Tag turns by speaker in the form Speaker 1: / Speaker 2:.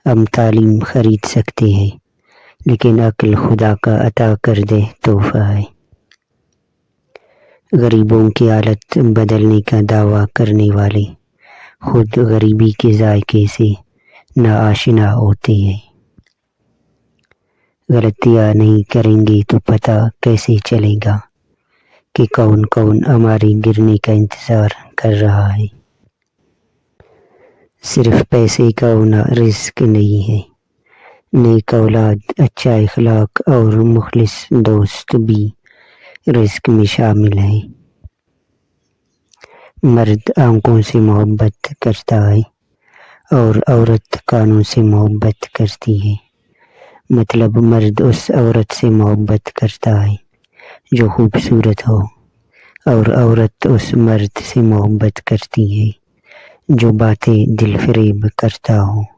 Speaker 1: ہم تعلیم خرید سکتے ہیں لیکن عقل خدا کا عطا کردہ تحفہ ہے۔ غریبوں کی حالت بدلنے کا دعویٰ کرنے والے خود غریبی کے ذائقے سے ناآشنا ہوتے ہیں۔ غلطیاں نہیں کریں گے تو پتہ کیسے چلے گا کہ کون کون ہمارے گرنے کا انتظار کر رہا ہے۔ صرف پیسے کا ہونا رزق نہیں ہے، نیک اولاد، اچھا اخلاق اور مخلص دوست بھی رزق میں شامل ہیں۔ مرد آنکھوں سے محبت کرتا ہے اور عورت کانوں سے محبت کرتی ہے، مطلب مرد اس عورت سے محبت کرتا ہے جو خوبصورت ہو اور عورت اس مرد سے محبت کرتی ہے جو باتیں دل فریب کرتا ہو۔